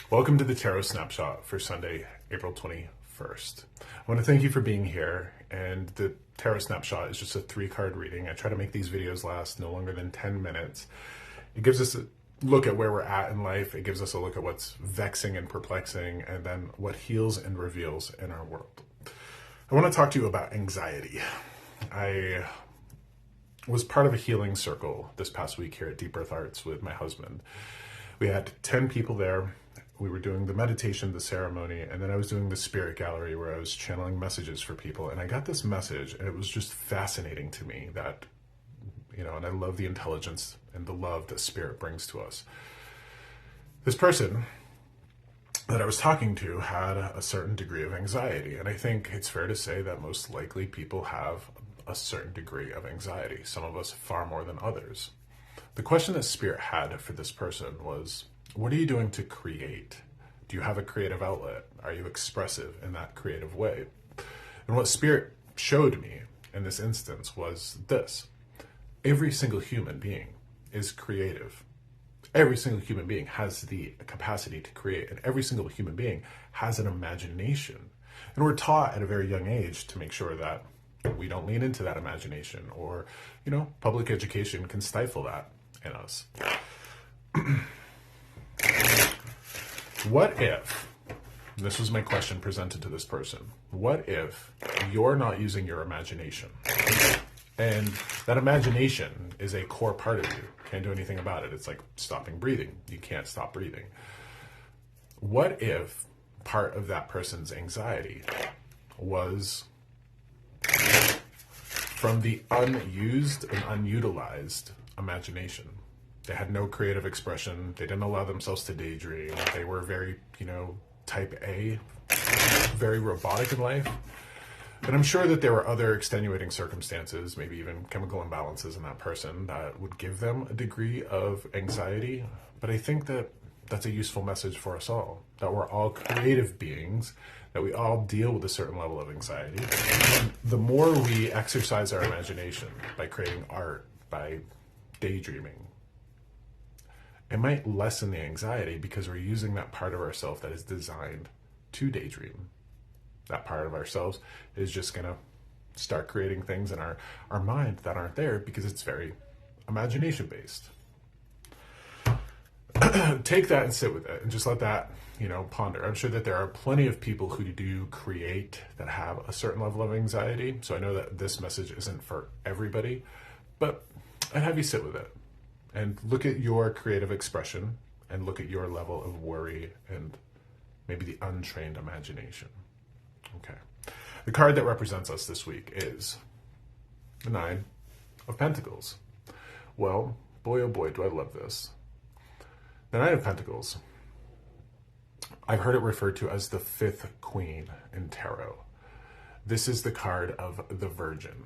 Welcome to the Tarot Snapshot for Sunday, April 21st. I want to thank you for being here, and the Tarot Snapshot is just a 3-card reading. I try to make these videos last no longer than 10 minutes. It gives us a look at where we're at in life. It gives us a look at what's vexing and perplexing, and then what heals and reveals in our world. I want to talk to you about anxiety. I was part of a healing circle this past week here at Deep Earth Arts with my husband. We had 10 people there. We were doing the meditation, the ceremony, and then I was doing the spirit gallery where I was channeling messages for people. And I got this message, and it was just fascinating to me that, and I love the intelligence and the love that spirit brings to us. This person that I was talking to had a certain degree of anxiety. And I think it's fair to say that most likely people have a certain degree of anxiety. Some of us far more than others. The question that spirit had for this person was, what are you doing to create? Do you have a creative outlet? Are you expressive in that creative way? And what spirit showed me in this instance was this. Every single human being is creative. Every single human being has the capacity to create, and every single human being has an imagination. And we're taught at a very young age to make sure that we don't lean into that imagination, or, public education can stifle that in us. What if, and this was my question presented to this person, what if you're not using your imagination? And that imagination is a core part of you. Can't do anything about it. It's like stopping breathing. You can't stop breathing. What if part of that person's anxiety was from the unused and unutilized imagination? They had no creative expression. They didn't allow themselves to daydream. They were very, type A, very robotic in life. And I'm sure that there were other extenuating circumstances, maybe even chemical imbalances in that person that would give them a degree of anxiety. But I think that that's a useful message for us all, that we're all creative beings, that we all deal with a certain level of anxiety. And the more we exercise our imagination by creating art, by daydreaming, it might lessen the anxiety because we're using that part of ourselves that is designed to daydream. That part of ourselves is just going to start creating things in our mind that aren't there because it's very imagination based. Take that and sit with it and just let that, ponder. I'm sure that there are plenty of people who do create that have a certain level of anxiety. So I know that this message isn't for everybody, but I'd have you sit with it and look at your creative expression and look at your level of worry and maybe the untrained imagination. Okay. The card that represents us this week is the 9 of Pentacles. Well, boy, oh boy, do I love this. The 9 of Pentacles, I've heard it referred to as the 5th queen in tarot. This is the card of the Virgin.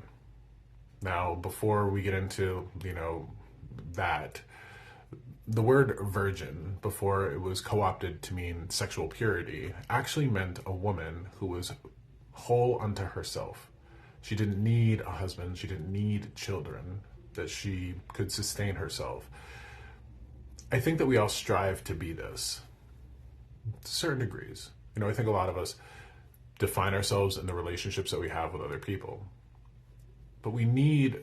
Now, before we get into, that, the word virgin, before it was co-opted to mean sexual purity, actually meant a woman who was whole unto herself. She didn't need a husband. She didn't need children, that she could sustain herself. I think that we all strive to be this to certain degrees. I think a lot of us define ourselves in the relationships that we have with other people. But we need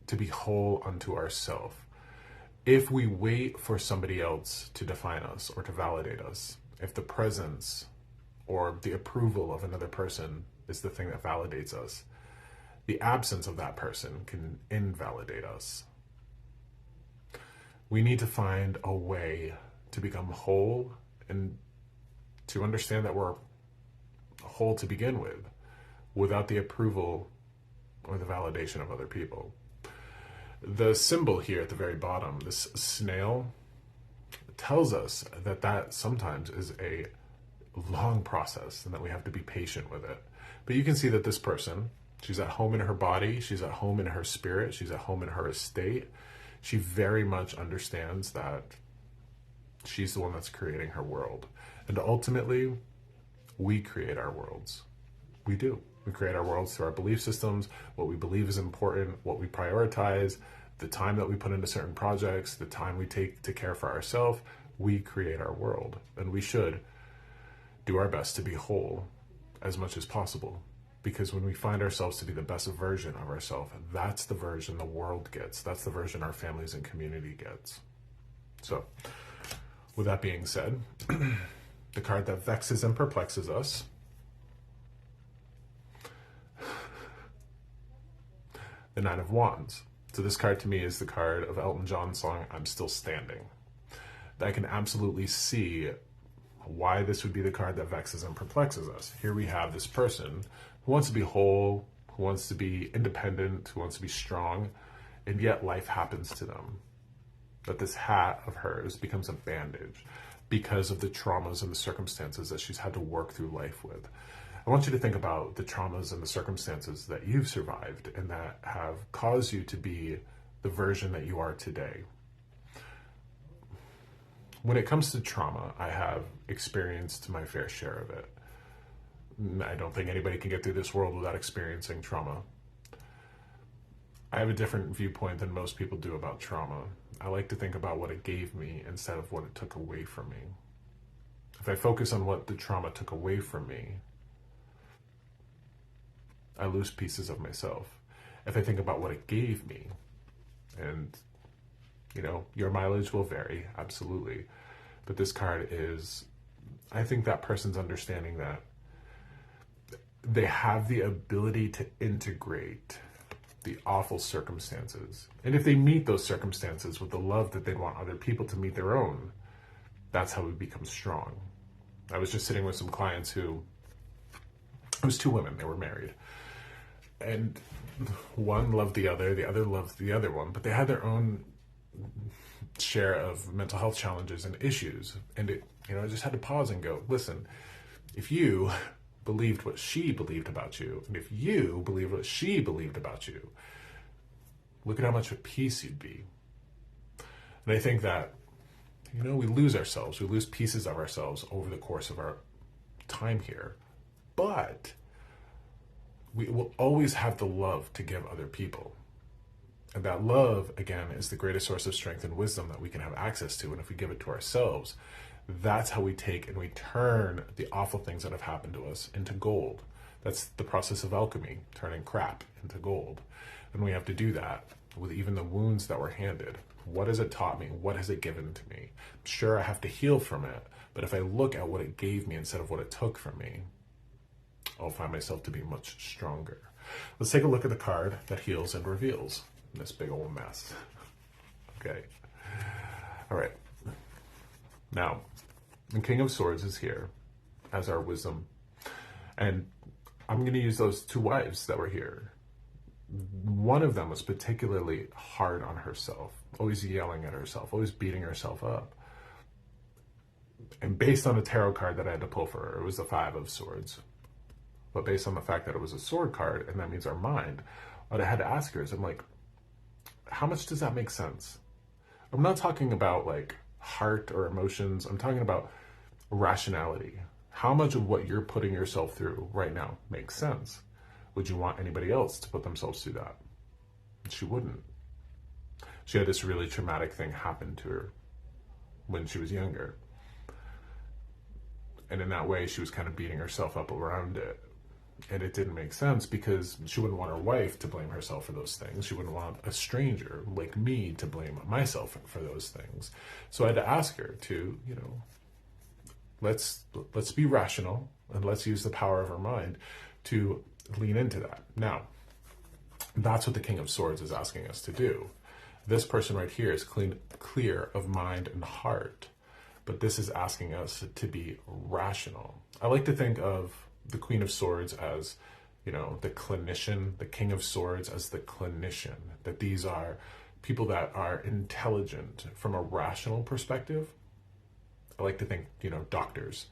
to be whole unto ourselves. If we wait for somebody else to define us or to validate us, if the presence or the approval of another person is the thing that validates us, the absence of that person can invalidate us. We need to find a way to become whole and to understand that we're whole to begin with, without the approval or the validation of other people. The symbol here at the very bottom, this snail, tells us that sometimes is a long process and that we have to be patient with it. But you can see that this person, she's at home in her body, she's at home in her spirit, she's at home in her estate. She very much understands that she's the one that's creating her world. And ultimately, we create our worlds. We do. We create our worlds through our belief systems, what we believe is important, what we prioritize, the time that we put into certain projects, the time we take to care for ourselves. We create our world, and we should do our best to be whole as much as possible. Because when we find ourselves to be the best version of ourselves, that's the version the world gets. That's the version our families and community gets. So, with that being said, the card that vexes and perplexes us, the Nine of Wands. So this card to me is the card of Elton John's song, I'm Still Standing. I can absolutely see why this would be the card that vexes and perplexes us. Here we have this person who wants to be whole, who wants to be independent, who wants to be strong, and yet life happens to them. That this hat of hers becomes a bandage because of the traumas and the circumstances that she's had to work through life with. I want you to think about the traumas and the circumstances that you've survived and that have caused you to be the version that you are today. When it comes to trauma, I have experienced my fair share of it. I don't think anybody can get through this world without experiencing trauma. I have a different viewpoint than most people do about trauma. I like to think about what it gave me instead of what it took away from me. If I focus on what the trauma took away from me, I lose pieces of myself. If I think about what it gave me, and your mileage will vary, absolutely. But this card is, I think that person's understanding that they have the ability to integrate the awful circumstances. And if they meet those circumstances with the love that they want other people to meet their own, that's how we become strong. I was just sitting with some clients who, it was two women, they were married. And one loved the other loved the other one, but they had their own share of mental health challenges and issues. And I just had to pause and go, listen, if you believed what she believed about you, and if you believed what she believed about you, look at how much at peace you'd be. And I think that, we lose ourselves, we lose pieces of ourselves over the course of our time here, but we will always have the love to give other people. And that love, again, is the greatest source of strength and wisdom that we can have access to. And if we give it to ourselves, that's how we take and we turn the awful things that have happened to us into gold. That's the process of alchemy, turning crap into gold. And we have to do that with even the wounds that we're handed. What has it taught me? What has it given to me? Sure, I have to heal from it, but if I look at what it gave me instead of what it took from me, I'll find myself to be much stronger. Let's take a look at the card that heals and reveals this big old mess. Okay. All right. Now, the King of Swords is here as our wisdom. And I'm going to use those two wives that were here. One of them was particularly hard on herself, always yelling at herself, always beating herself up. And based on the tarot card that I had to pull for her, it was the Five of Swords. But based on the fact that it was a sword card, and that means our mind, what I had to ask her is, I'm like, how much does that make sense? I'm not talking about like heart or emotions. I'm talking about rationality. How much of what you're putting yourself through right now makes sense? Would you want anybody else to put themselves through that? She wouldn't. She had this really traumatic thing happen to her when she was younger. And in that way, she was kind of beating herself up around it. And it didn't make sense because she wouldn't want her wife to blame herself for those things. She wouldn't want a stranger like me to blame myself for those things. So I had to ask her to, let's be rational and let's use the power of our mind to lean into that. Now, that's what the King of Swords is asking us to do. This person right here is clear of mind and heart, but this is asking us to be rational. I like to think of the Queen of Swords as, the clinician, the King of Swords as the clinician, that these are people that are intelligent from a rational perspective. I like to think, doctors.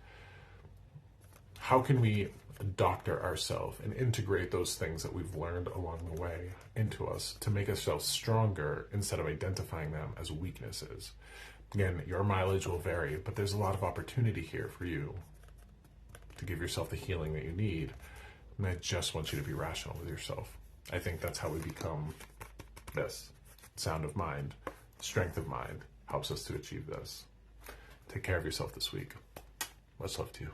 How can we doctor ourselves and integrate those things that we've learned along the way into us to make ourselves stronger instead of identifying them as weaknesses? Again, your mileage will vary, but there's a lot of opportunity here for you to give yourself the healing that you need. And I just want you to be rational with yourself. I think that's how we become this. Sound of mind, strength of mind helps us to achieve this. Take care of yourself this week. Much love to you.